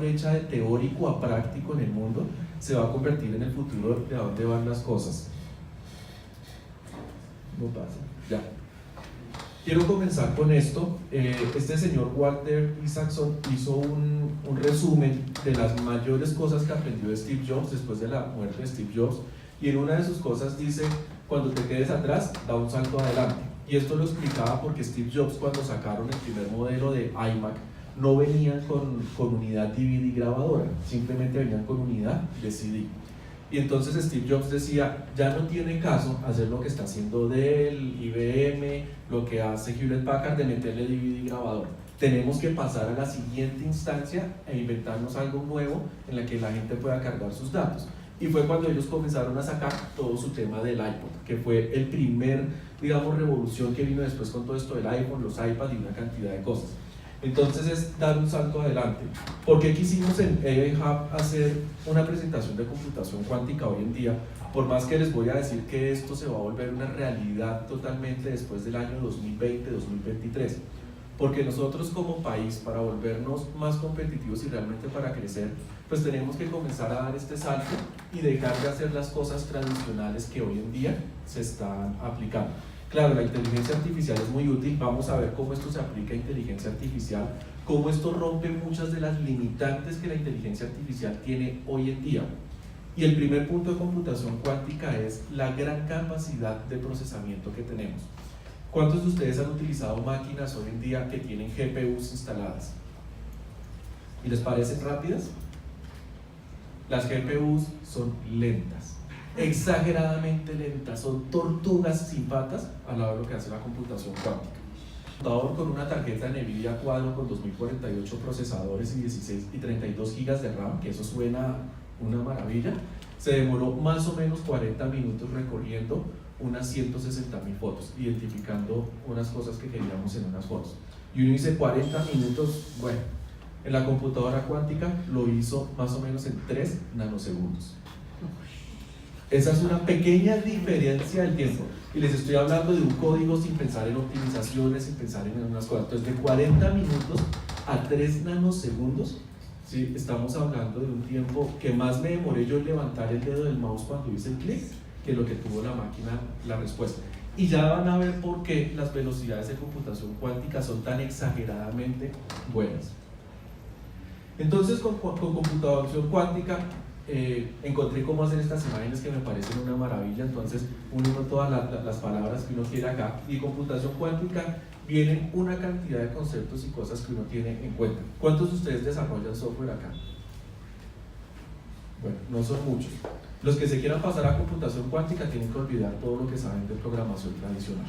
brecha de teórico a práctico en el mundo, se va a convertir en el futuro de a dónde van las cosas. No pasa, ya. Quiero comenzar con esto. Este señor Walter Isaacson hizo un resumen de las mayores cosas que aprendió de Steve Jobs después de la muerte de Steve Jobs, y en una de sus cosas dice: cuando te quedes atrás, da un salto adelante. Y esto lo explicaba porque Steve Jobs, cuando sacaron el primer modelo de iMac, no venían con unidad DVD grabadora, simplemente venían con unidad de CD. Y entonces Steve Jobs decía: ya no tiene caso hacer lo que está haciendo Dell, IBM, lo que hace Hewlett Packard de meterle DVD grabador. Tenemos que pasar a la siguiente instancia e inventarnos algo nuevo en la que la gente pueda cargar sus datos. Y fue cuando ellos comenzaron a sacar todo su tema del iPod, que fue el primer, digamos, revolución que vino después con todo esto del iPhone, los iPads y una cantidad de cosas. Entonces es dar un salto adelante. ¿Por qué quisimos en AI Hub hacer una presentación de computación cuántica hoy en día? Por más que les voy a decir que esto se va a volver una realidad totalmente después del año 2020-2023. Porque nosotros como país, para volvernos más competitivos y realmente para crecer, pues tenemos que comenzar a dar este salto y dejar de hacer las cosas tradicionales que hoy en día se están aplicando. Claro, la inteligencia artificial es muy útil. Vamos a ver cómo esto se aplica a inteligencia artificial, cómo esto rompe muchas de las limitantes que la inteligencia artificial tiene hoy en día. Y el primer punto de computación cuántica es la gran capacidad de procesamiento que tenemos. ¿Cuántos de ustedes han utilizado máquinas hoy en día que tienen GPUs instaladas? ¿Y les parecen rápidas? Las GPUs son lentas, exageradamente lentas, son tortugas sin patas al lado de lo que hace la computación cuántica. Un computador con una tarjeta NVIDIA Quadro con 2048 procesadores y 16 y 32 GB de RAM, que eso suena una maravilla, se demoró más o menos 40 minutos recorriendo unas 160.000 fotos, identificando unas cosas que queríamos en unas fotos. Y uno dice 40 minutos, bueno, en la computadora cuántica lo hizo más o menos en 3 nanosegundos. Esa es una pequeña diferencia del tiempo. Y les estoy hablando de un código sin pensar en optimizaciones, sin pensar en unas cosas. Entonces, de 40 minutos a 3 nanosegundos, ¿sí? Estamos hablando de un tiempo que más me demoré yo en levantar el dedo del mouse cuando hice el clic que lo que tuvo la máquina la respuesta. Y ya van a ver por qué las velocidades de computación cuántica son tan exageradamente buenas. Entonces, con computación cuántica encontré cómo hacer estas imágenes que me parecen una maravilla. Entonces uno todas las palabras que uno quiere acá, y computación cuántica vienen una cantidad de conceptos y cosas que uno tiene en cuenta. ¿Cuántos de ustedes desarrollan software acá? Bueno, no son muchos. Los que se quieran pasar a computación cuántica tienen que olvidar todo lo que saben de programación tradicional.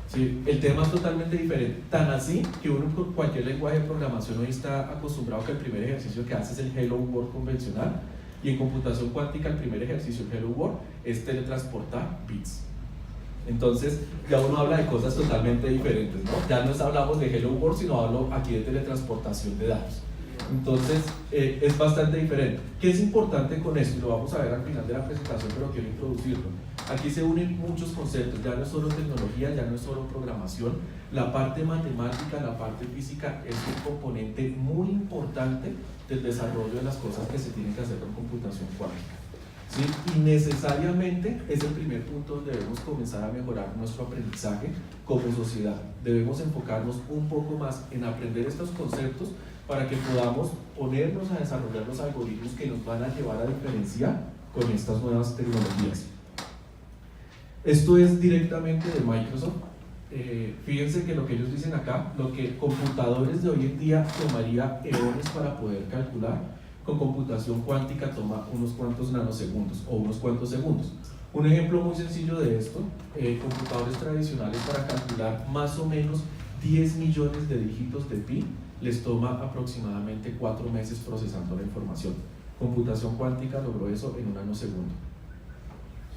¿Sí? El tema es totalmente diferente, tan así que uno con cualquier lenguaje de programación hoy está acostumbrado que el primer ejercicio que hace es el Hello World convencional, y en computación cuántica el primer ejercicio, el Hello World, es teletransportar bits. Entonces ya uno habla de cosas totalmente diferentes, ¿no? Ya no hablamos de Hello World, sino hablo aquí de teletransportación de datos. Entonces es bastante diferente. ¿Qué es importante con esto? Y lo vamos a ver al final de la presentación, pero quiero introducirlo. Aquí se unen muchos conceptos, ya no es solo tecnología, ya no es solo programación. La parte matemática, la parte física es un componente muy importante del desarrollo de las cosas que se tienen que hacer con computación cuántica. ¿Sí? Y necesariamente es el primer punto donde debemos comenzar a mejorar nuestro aprendizaje como sociedad. Debemos enfocarnos un poco más en aprender estos conceptos para que podamos ponernos a desarrollar los algoritmos que nos van a llevar a diferenciar con estas nuevas tecnologías. Esto es directamente de Microsoft. Fíjense que lo que ellos dicen acá, lo que computadores de hoy en día tomaría eones para poder calcular, con computación cuántica toma unos cuantos nanosegundos o unos cuantos segundos. Un ejemplo muy sencillo de esto, computadores tradicionales para calcular más o menos 10 millones de dígitos de pi les toma aproximadamente 4 meses procesando la información. Computación cuántica logró eso en un nanosegundo.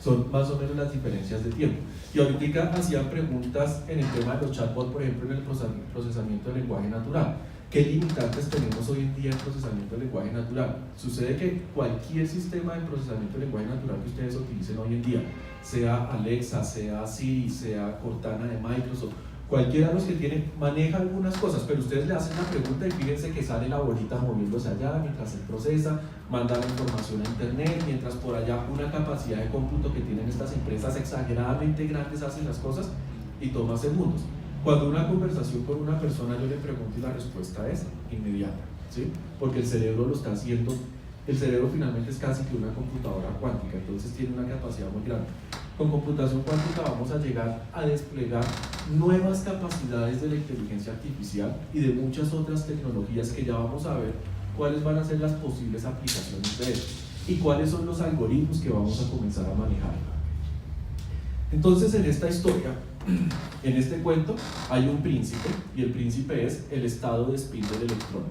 Son más o menos las diferencias de tiempo. Y ahorita hacían preguntas en el tema de los chatbots, por ejemplo, en el procesamiento del lenguaje natural. ¿Qué limitantes tenemos hoy en día en el procesamiento del lenguaje natural? Sucede que cualquier sistema de procesamiento del lenguaje natural que ustedes utilicen hoy en día, sea Alexa, sea Siri, sea Cortana de Microsoft, Cualquiera de los que tiene maneja algunas cosas, pero ustedes le hacen la pregunta y fíjense que sale la bolita moviéndose allá mientras él procesa, manda la información a internet, mientras por allá una capacidad de cómputo que tienen estas empresas exageradamente grandes hacen las cosas y toma segundos. Cuando una conversación con una persona yo le pregunto y la respuesta es inmediata, ¿sí? Porque el cerebro lo está haciendo, el cerebro finalmente es casi que una computadora cuántica, entonces tiene una capacidad muy grande. Con computación cuántica vamos a llegar a desplegar nuevas capacidades de la inteligencia artificial y de muchas otras tecnologías que ya vamos a ver cuáles van a ser las posibles aplicaciones de esto y cuáles son los algoritmos que vamos a comenzar a manejar. Entonces, en esta historia, en este cuento, hay un príncipe y el príncipe es el estado de spin del electrón.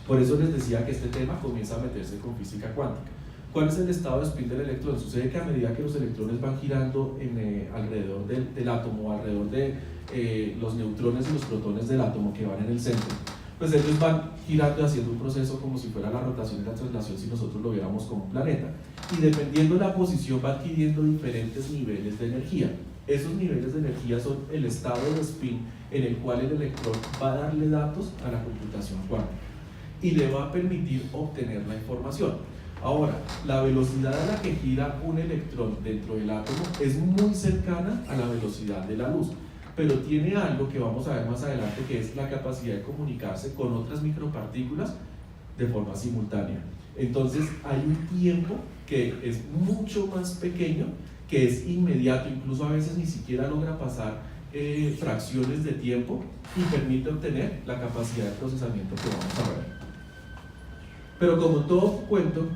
Por eso les decía que este tema comienza a meterse con física cuántica. ¿Cuál es el estado de spin del electrón? Sucede que a medida que los electrones van girando alrededor del átomo, alrededor de los neutrones y los protones del átomo que van en el centro, pues ellos van girando y haciendo un proceso como si fuera la rotación y la traslación si nosotros lo viéramos como un planeta. Y dependiendo de la posición va adquiriendo diferentes niveles de energía. Esos niveles de energía son el estado de spin en el cual el electrón va a darle datos a la computación cuántica y le va a permitir obtener la información. Ahora, la velocidad a la que gira un electrón dentro del átomo es muy cercana a la velocidad de la luz, pero tiene algo que vamos a ver más adelante, que es la capacidad de comunicarse con otras micropartículas de forma simultánea. Entonces hay un tiempo que es mucho más pequeño, que es inmediato, incluso a veces ni siquiera logra pasar fracciones de tiempo y permite obtener la capacidad de procesamiento que vamos a ver. Pero como todo cuento,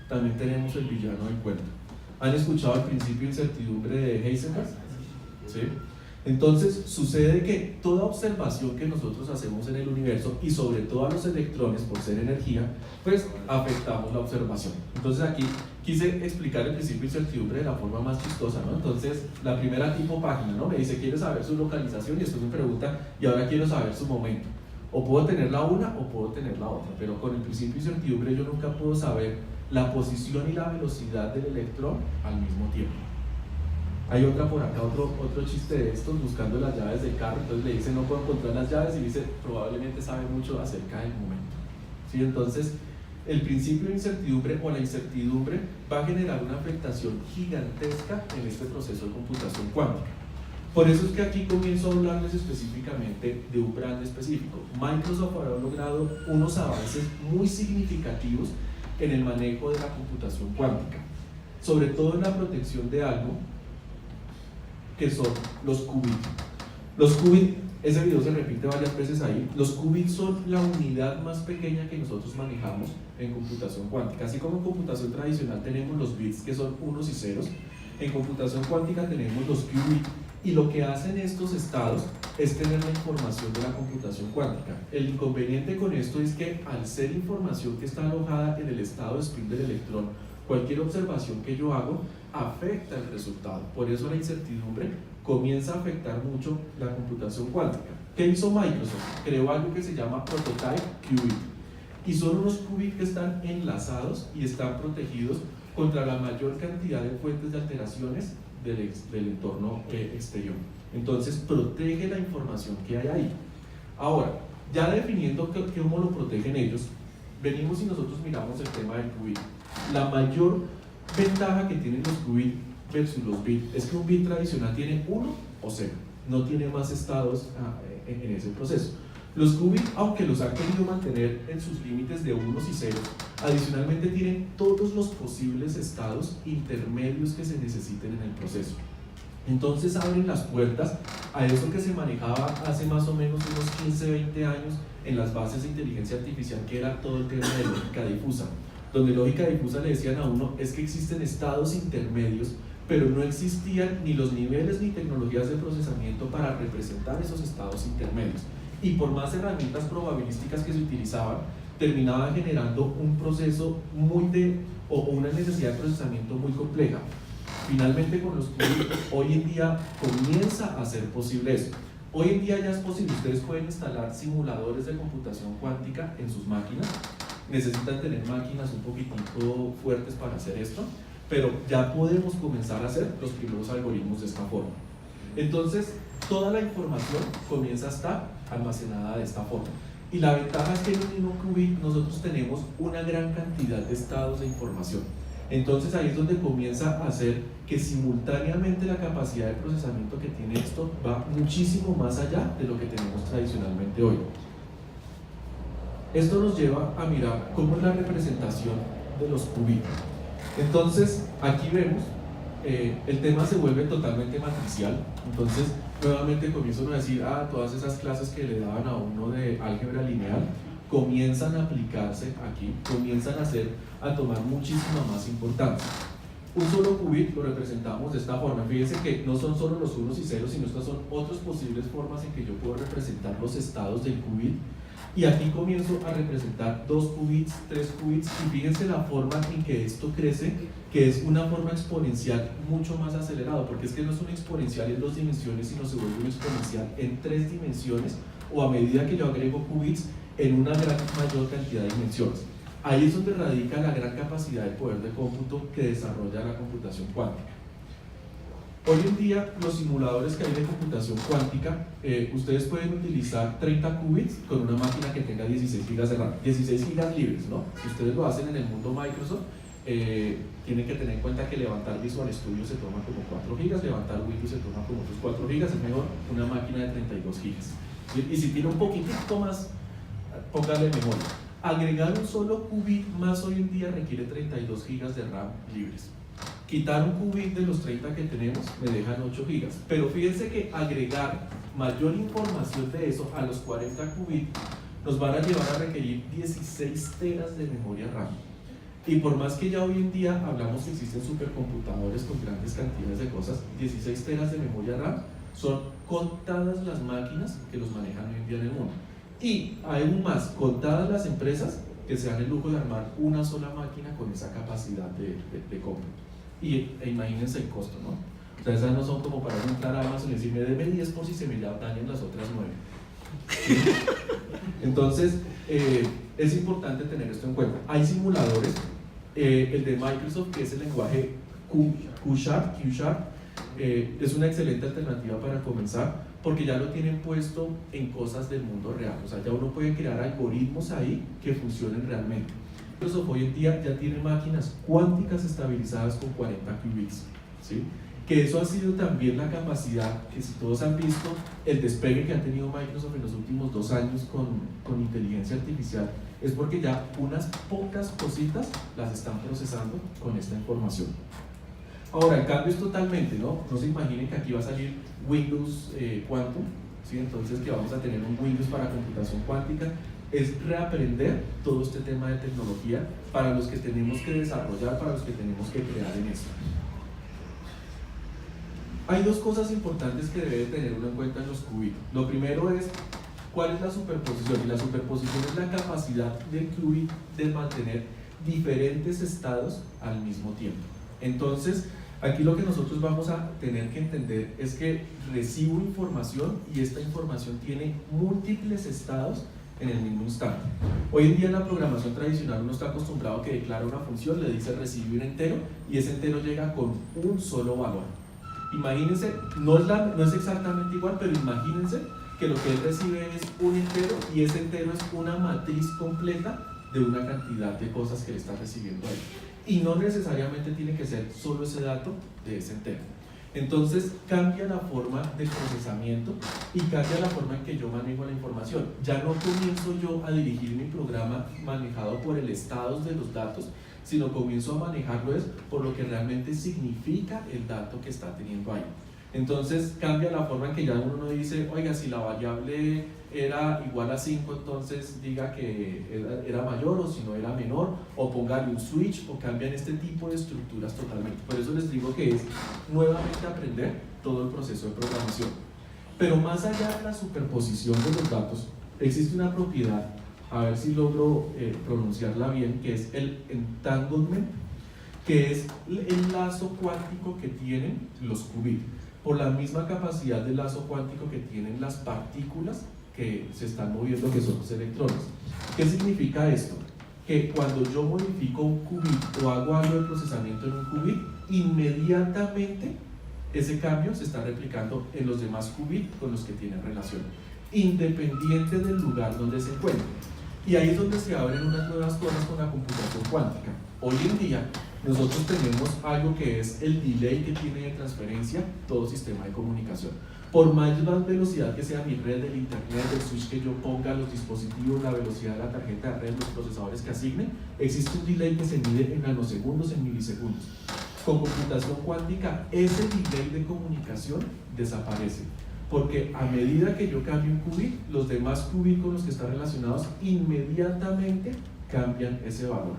también tenemos el villano del cuento. ¿Han escuchado el principio de incertidumbre de Heisenberg? ¿Sí? Entonces sucede que toda observación que nosotros hacemos en el universo y sobre todo a los electrones por ser energía, pues afectamos la observación. Entonces aquí quise explicar el principio de incertidumbre de la forma más chistosa, ¿no? Entonces la primera tipo página, ¿no? Me dice quiero saber su localización y después me pregunta y ahora quiero saber su momento. O puedo tener la una o puedo tener la otra, pero con el principio de incertidumbre yo nunca puedo saber la posición y la velocidad del electrón al mismo tiempo. Hay otra por acá, otro chiste de estos, buscando las llaves del carro, entonces le dice no puedo encontrar las llaves y dice probablemente sabe mucho acerca del momento. ¿Sí? Entonces el principio de incertidumbre o la incertidumbre va a generar una afectación gigantesca en este proceso de computación cuántica. Por eso es que aquí comienzo a hablarles específicamente de un brand específico. Microsoft ha logrado unos avances muy significativos en el manejo de la computación cuántica, sobre todo en la protección de algo que son los qubits. Los qubits, ese video se repite varias veces ahí, los qubits son la unidad más pequeña que nosotros manejamos en computación cuántica. Así como en computación tradicional tenemos los bits que son unos y ceros, en computación cuántica tenemos los qubits. Y lo que hacen estos estados es tener la información de la computación cuántica. El inconveniente con esto es que al ser información que está alojada en el estado de spin del electrón, cualquier observación que yo hago afecta el resultado. Por eso la incertidumbre comienza a afectar mucho la computación cuántica. ¿Qué hizo Microsoft? Creó algo que se llama Prototype Qubit. Y son unos qubits que están enlazados y están protegidos contra la mayor cantidad de fuentes de alteraciones del entorno exterior. Entonces protege la información que hay ahí. Ahora, ya definiendo cómo lo protegen ellos, venimos y nosotros miramos el tema del qubit. La mayor ventaja que tienen los qubits versus los bits es que un bit tradicional tiene 1 o 0, no tiene más estados en ese proceso. Los qubits, aunque los han querido mantener en sus límites de unos y ceros, adicionalmente tienen todos los posibles estados intermedios que se necesiten en el proceso. Entonces abren las puertas a eso que se manejaba hace más o menos unos 15, 20 años en las bases de inteligencia artificial, que era todo el tema de lógica difusa, donde lógica difusa le decían a uno es que existen estados intermedios, pero no existían ni los niveles ni tecnologías de procesamiento para representar esos estados intermedios. Y por más herramientas probabilísticas que se utilizaban, terminaban generando un proceso o una necesidad de procesamiento muy compleja. Finalmente con los qubits, hoy en día comienza a ser posible eso. Hoy en día ya es posible, ustedes pueden instalar simuladores de computación cuántica en sus máquinas. Necesitan tener máquinas un poquitito fuertes para hacer esto, pero ya podemos comenzar a hacer los primeros algoritmos de esta forma. Entonces, toda la información comienza a estar almacenada de esta forma. Y la ventaja es que en un mismo qubit nosotros tenemos una gran cantidad de estados de información. Entonces ahí es donde comienza a hacer que simultáneamente la capacidad de procesamiento que tiene esto va muchísimo más allá de lo que tenemos tradicionalmente hoy. Esto nos lleva a mirar cómo es la representación de los qubits. Entonces aquí vemos, el tema se vuelve totalmente matricial. Entonces nuevamente comienzan a decir, todas esas clases que le daban a uno de álgebra lineal comienzan a aplicarse aquí, comienzan a tomar muchísima más importancia. Un solo qubit lo representamos de esta forma. Fíjense que no son solo los unos y ceros, sino estas son otras posibles formas en que yo puedo representar los estados del qubit. Y aquí comienzo a representar 2 qubits, 3 qubits, y fíjense la forma en que esto crece, que es una forma exponencial mucho más acelerada, porque es que no es un exponencial en 2 dimensiones, sino se vuelve un exponencial en 3 dimensiones, o a medida que yo agrego qubits en una gran mayor cantidad de dimensiones. Ahí es donde radica la gran capacidad de poder de cómputo que desarrolla la computación cuántica. Hoy en día, los simuladores que hay de computación cuántica, ustedes pueden utilizar 30 qubits con una máquina que tenga 16 GB de RAM, 16 GB libres, ¿no? Si ustedes lo hacen en el mundo Microsoft, tienen que tener en cuenta que levantar Visual Studio se toma como 4 GB, levantar Windows se toma como otros 4 GB, es mejor una máquina de 32 GB. Y si tiene un poquitito más, póngale memoria. Agregar un solo qubit más hoy en día requiere 32 GB de RAM libres. Quitar un qubit de los 30 que tenemos me dejan 8 GB, pero fíjense que agregar mayor información de eso a los 40 qubits nos van a llevar a requerir 16 teras de memoria RAM. Y por más que ya hoy en día hablamos que existen supercomputadores con grandes cantidades de cosas, 16 teras de memoria RAM son contadas las máquinas que los manejan hoy en día en el mundo. Y aún más, contadas las empresas que se dan el lujo de armar una sola máquina con esa capacidad de cómputo. E imagínense el costo, ¿no? O sea, esas no son como para entrar a Amazon y decirme, deme 10 por si se me dañan las otras 9. ¿Sí? Entonces, es importante tener esto en cuenta. Hay simuladores, el de Microsoft, que es el lenguaje Q-Sharp, es una excelente alternativa para comenzar, porque ya lo tienen puesto en cosas del mundo real. O sea, ya uno puede crear algoritmos ahí que funcionen realmente. Microsoft hoy en día ya tiene máquinas cuánticas estabilizadas con 40 qubits, ¿sí? Que eso ha sido también la capacidad que, si todos han visto el despegue que ha tenido Microsoft en los últimos 2 años con inteligencia artificial, es porque ya unas pocas cositas las están procesando con esta información. Ahora, el cambio es totalmente, ¿no? No se imaginen que aquí va a salir Windows Quantum, ¿sí? Entonces que vamos a tener un Windows para computación cuántica. Es reaprender todo este tema de tecnología para los que tenemos que desarrollar, para los que tenemos que crear en esto. Hay 2 cosas importantes que debe tener uno en cuenta en los qubits. Lo primero es, ¿cuál es la superposición? Y la superposición es la capacidad del qubit de mantener diferentes estados al mismo tiempo. Entonces, aquí lo que nosotros vamos a tener que entender es que recibo información y esta información tiene múltiples estados en el mismo instante. Hoy en día en la programación tradicional uno está acostumbrado a que declara una función, le dice recibir un entero y ese entero llega con un solo valor. Imagínense, no es exactamente igual, pero imagínense que lo que él recibe es un entero y ese entero es una matriz completa de una cantidad de cosas que le está recibiendo ahí. Y no necesariamente tiene que ser solo ese dato de ese entero. Entonces cambia la forma de procesamiento y cambia la forma en que yo manejo la información. Ya no comienzo yo a dirigir mi programa manejado por el estado de los datos, sino comienzo a manejarlo por lo que realmente significa el dato que está teniendo ahí. Entonces cambia la forma en que ya uno no dice, oiga, si la variable era igual a 5, entonces diga que era mayor, o si no era menor, o póngale un switch, o cambian este tipo de estructuras totalmente. Por eso les digo que es nuevamente aprender todo el proceso de programación. Pero más allá de la superposición de los datos, existe una propiedad, a ver si logro pronunciarla bien, que es el entanglement, que es el lazo cuántico que tienen los qubits, por la misma capacidad del lazo cuántico que tienen las partículas que se están moviendo, que son los electrones. ¿Qué significa esto? Que cuando yo modifico un qubit o hago algo de procesamiento en un qubit, inmediatamente ese cambio se está replicando en los demás qubits con los que tienen relación, independiente del lugar donde se encuentren. Y ahí es donde se abren unas nuevas cosas con la computación cuántica. Hoy en día nosotros tenemos algo que es el delay que tiene de transferencia todo sistema de comunicación. Por más velocidad que sea mi red, del internet, del switch que yo ponga, los dispositivos, la velocidad de la tarjeta de red, los procesadores que asigne, existe un delay que se mide en nanosegundos, en milisegundos. Con computación cuántica, ese delay de comunicación desaparece, porque a medida que yo cambio un qubit, los demás qubits con los que están relacionados inmediatamente cambian ese valor.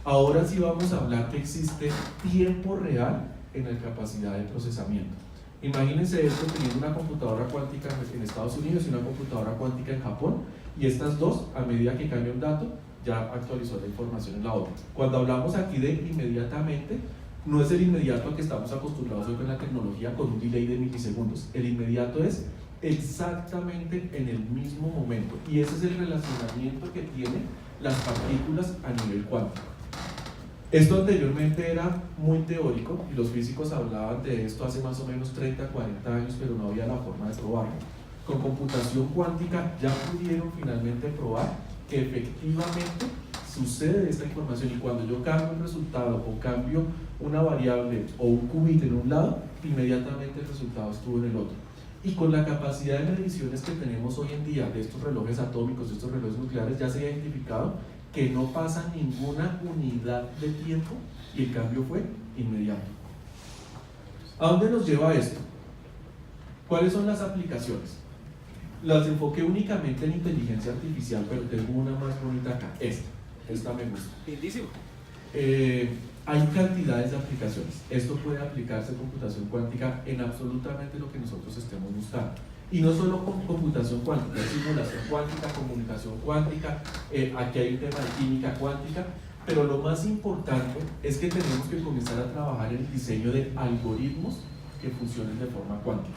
Ahora sí vamos a hablar que existe tiempo real en la capacidad de procesamiento. Imagínense esto teniendo una computadora cuántica en Estados Unidos y una computadora cuántica en Japón, y estas dos, a medida que cambia un dato, ya actualizó la información en la otra. Cuando hablamos aquí de inmediatamente, no es el inmediato al que estamos acostumbrados hoy con la tecnología con un delay de milisegundos. El inmediato es exactamente en el mismo momento, y ese es el relacionamiento que tienen las partículas a nivel cuántico. Esto anteriormente era muy teórico y los físicos hablaban de esto hace más o menos 30, 40 años, pero no había la forma de probarlo. Con computación cuántica ya pudieron finalmente probar que efectivamente sucede esta información, y cuando yo cambio un resultado o cambio una variable o un qubit en un lado, inmediatamente el resultado estuvo en el otro. Y con la capacidad de mediciones que tenemos hoy en día de estos relojes atómicos, de estos relojes nucleares, ya se ha identificado que no pasa ninguna unidad de tiempo y el cambio fue inmediato. ¿A dónde nos lleva esto? ¿Cuáles son las aplicaciones? Las enfoqué únicamente en inteligencia artificial, pero tengo una más bonita acá, esta me gusta. Lindísimo. Hay cantidades de aplicaciones. Esto puede aplicarse en computación cuántica en absolutamente lo que nosotros estemos buscando. Y no solo con computación cuántica, simulación cuántica, comunicación cuántica, aquí hay un tema de química cuántica, pero lo más importante es que tenemos que comenzar a trabajar en el diseño de algoritmos que funcionen de forma cuántica.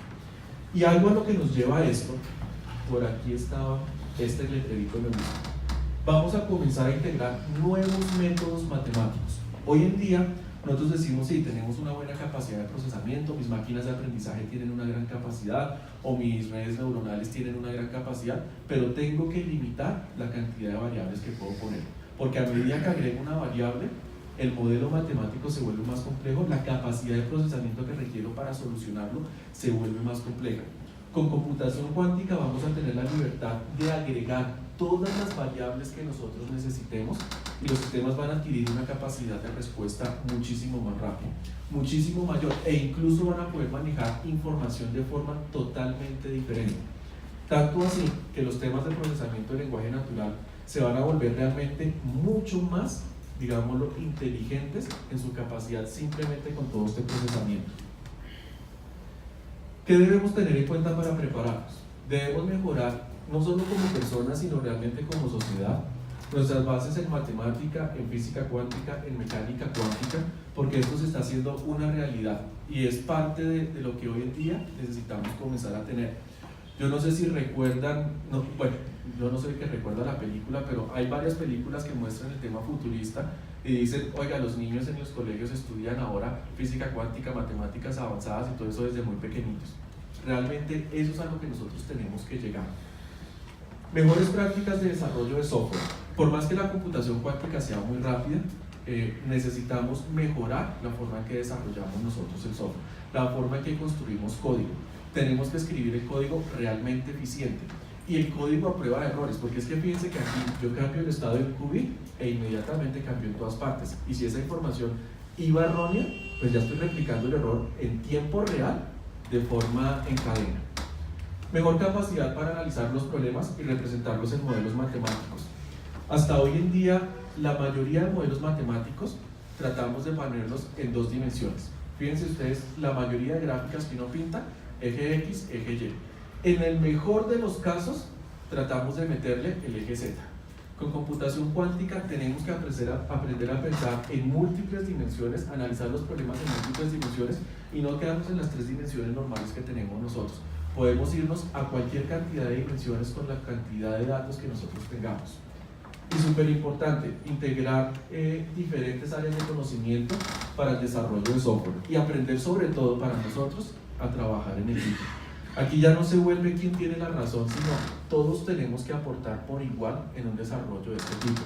Y algo a lo que nos lleva a esto, por aquí estaba este letrerito me gusta. Vamos a comenzar a integrar nuevos métodos matemáticos. Hoy en día nosotros decimos, sí, tenemos una buena capacidad de procesamiento, mis máquinas de aprendizaje tienen una gran capacidad, o mis redes neuronales tienen una gran capacidad, pero tengo que limitar la cantidad de variables que puedo poner, porque a medida que agrego una variable, el modelo matemático se vuelve más complejo, la capacidad de procesamiento que requiero para solucionarlo se vuelve más compleja. Con computación cuántica vamos a tener la libertad de agregar todas las variables que nosotros necesitemos, y los sistemas van a adquirir una capacidad de respuesta muchísimo más rápida, muchísimo mayor, e incluso van a poder manejar información de forma totalmente diferente. Tanto así que los temas de procesamiento de lenguaje natural se van a volver realmente mucho más, digámoslo, inteligentes en su capacidad simplemente con todo este procesamiento. ¿Qué debemos tener en cuenta para prepararnos? Debemos mejorar no solo como personas, sino realmente como sociedad, nuestras bases en matemática, en física cuántica, en mecánica cuántica, porque esto se está haciendo una realidad y es parte de lo que hoy en día necesitamos comenzar a tener. Yo no sé si recuerdan, bueno, yo no sé el que recuerda la película, pero hay varias películas que muestran el tema futurista y dicen, oiga, los niños en los colegios estudian ahora física cuántica, matemáticas avanzadas y todo eso desde muy pequeñitos. Realmente eso es a lo que nosotros tenemos que llegar. Mejores prácticas de desarrollo de software. Por más que la computación cuántica sea muy rápida, necesitamos mejorar la forma en que desarrollamos nosotros el software, la forma en que construimos código. Tenemos que escribir el código realmente eficiente, y el código a prueba de errores, porque es que fíjense que aquí yo cambio el estado de un qubit e inmediatamente cambio en todas partes, y si esa información iba errónea, pues ya estoy replicando el error en tiempo real de forma en cadena. Mejor capacidad para analizar los problemas y representarlos en modelos matemáticos. Hasta hoy en día, la mayoría de modelos matemáticos tratamos de ponerlos en dos dimensiones. Fíjense ustedes, la mayoría de gráficas que uno pinta, eje X, eje Y. En el mejor de los casos, tratamos de meterle el eje Z. Con computación cuántica tenemos que aprender a pensar en múltiples dimensiones, analizar los problemas en múltiples dimensiones y no quedarnos en las tres dimensiones normales que tenemos nosotros. Podemos irnos a cualquier cantidad de dimensiones con la cantidad de datos que nosotros tengamos. Y súper importante, integrar diferentes áreas de conocimiento para el desarrollo de software y aprender sobre todo para nosotros a trabajar en equipo. Aquí ya no se vuelve quien tiene la razón, sino todos tenemos que aportar por igual en un desarrollo de este tipo.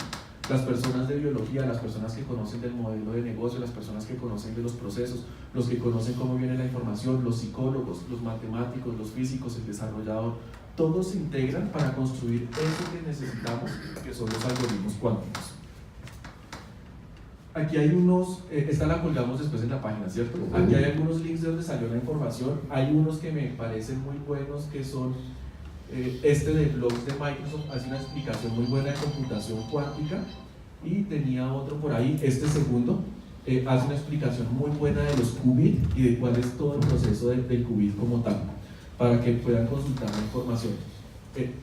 Las personas de biología, las personas que conocen del modelo de negocio, las personas que conocen de los procesos, los que conocen cómo viene la información, los psicólogos, los matemáticos, los físicos, el desarrollador, todos se integran para construir eso que necesitamos, que son los algoritmos cuánticos. Aquí hay unos, esta la colgamos después en la página, ¿cierto? Aquí hay algunos links de donde salió la información, hay unos que me parecen muy buenos que son este de blogs de Microsoft, hace una explicación muy buena de computación cuántica, y tenía otro por ahí, este segundo, hace una explicación muy buena de los qubits y de cuál es todo el proceso del qubit como tal, para que puedan consultar la información.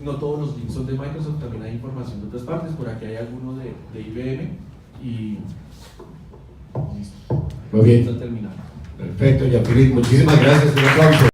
No todos los links son de Microsoft, también hay información de otras partes, por aquí hay algunos de IBM y listo. Muy bien. Vamos a terminar. Perfecto, Jean-Philippe, muchísimas gracias, un aplauso.